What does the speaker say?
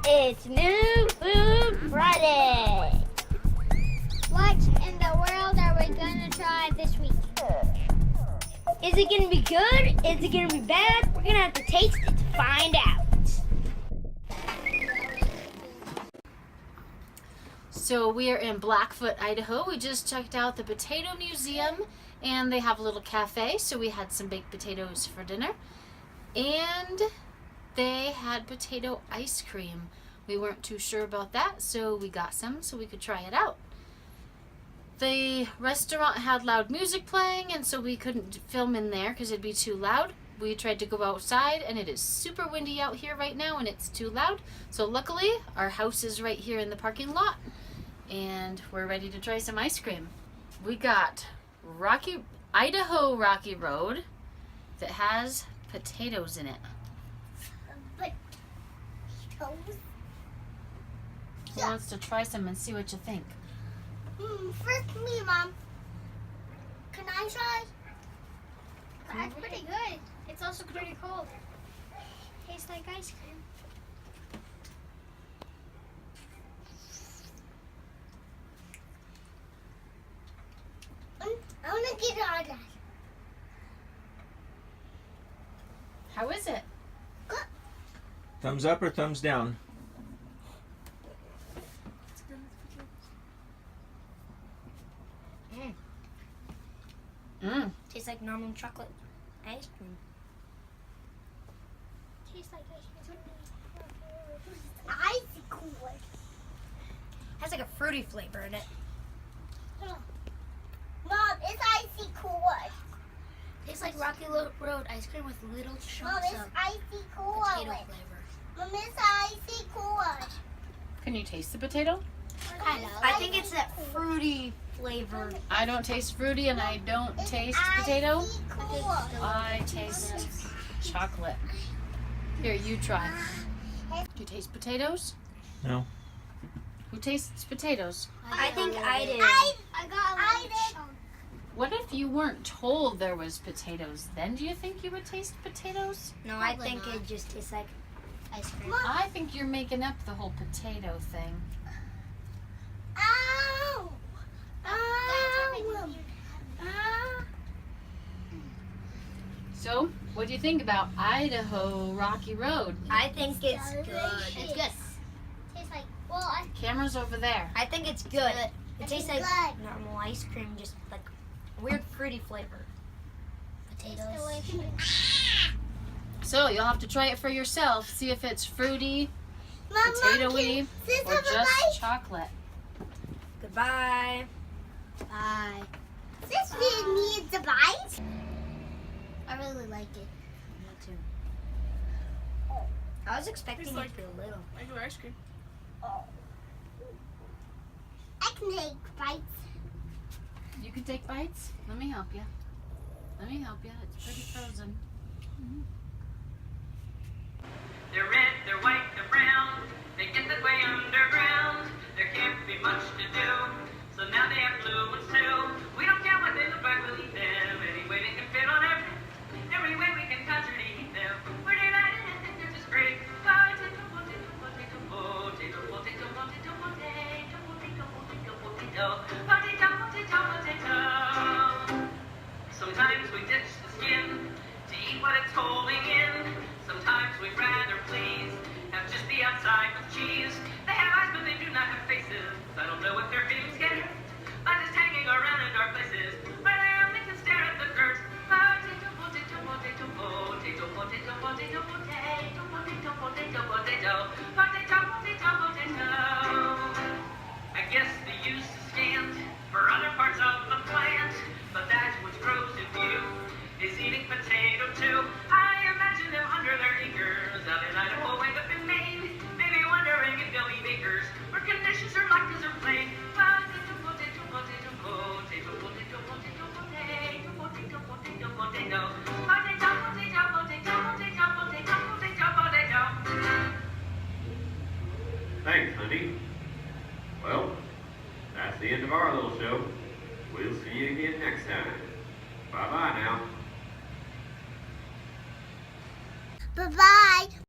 It's New Food Friday. What in the world are we gonna try this week? Is it gonna be good? Is it gonna be bad? We're gonna have to taste it to find out. So we are in Blackfoot, Idaho. We just checked out the Potato Museum, and they have a little cafe, so we had some baked potatoes for dinner. And they had potato ice cream. We weren't too sure about that, so we got some so we could try it out. The restaurant had loud music playing, and so we couldn't film in there because it'd be too loud. We tried to go outside, and it is super windy out here right now, and it's too loud. So luckily, our house is right here in the parking lot, and we're ready to try some ice cream. We got Idaho Rocky Road that has potatoes in it. Potatoes? Who wants to try some and see what you think? First me, Mom. Can I try? That's pretty good. It's also pretty cold. Tastes like ice cream. I want to get all that. How is it? Good. Thumbs up or thumbs down? Tastes like normal chocolate ice cream. Tastes like ice cream. Icy cool. Has like a fruity flavor in it. Mom, it's icy cool. Tastes like Rocky Road ice cream with little Mom, chunks it's of icy cool. potato flavor. Mom, it's icy cool. Can you taste the potato? Kind of. I think it's that fruity flavor. I don't taste fruity and I don't taste potato. Cool. I taste chocolate. Here, you try. Do you taste potatoes? No. Who tastes potatoes? I think I did. I got a little chunk. What if you weren't told there was potatoes? Then do you think you would taste potatoes? No, I Probably think not. it just tastes like ice cream. I think you're making up the whole potato thing. Ow! Ow! So, what do you think about Idaho Rocky Road? I think it's good. It's good. Tastes like, Camera's over there. I think it's good. It It's tastes like good. normal ice cream, just like weird fruity flavor. potatoes. So, you'll have to try it for yourself. See if it's fruity, potatoey, or just chocolate. Goodbye. Bye. This video needs a bite. I really like it. Me too. I was expecting it to be a little. Regular ice cream. I can take bites. You can take bites? Let me help you. Let me help you. It's pretty frozen. They're red, they're white, they're brown. They get that way underground. There can't be much to do. So now they have blue ones too. We don't care what they look like, we'll eat them. Any way they can fit on every way we can touch or eat them. We're delighted and think they're just great. Potato, potato, potato, potato, potato, potato, potato, potato, potato, potato, potato, potato, potato. Sometimes we ditch the skin to eat what it's holding in. Sometimes we'd rather please have just the outside with cheese. They have eyes, but they do not have faces. I don't know if their feelings get hurt by just hanging around in dark places where they only can stare at the dirt. Potato, potato, potato, potato, potato, potato, potato, potato, potato, potato, potato, potato, potato. I guess the use is scant for other parts of the plant, but that which grows in view is eating potato too. I imagine them under their acres out in Idaho, way up in Maine, maybe wondering if they'll be bakers or conditions are like as are plain. Potato, potato, potato, potato, potato, potato, potato, potato, potato, potato, potato, potato, potato, potato, potato, potato. Thanks, honey. Well, that's the end of our little show. We'll see you again next time. Bye-bye now. Bye-bye.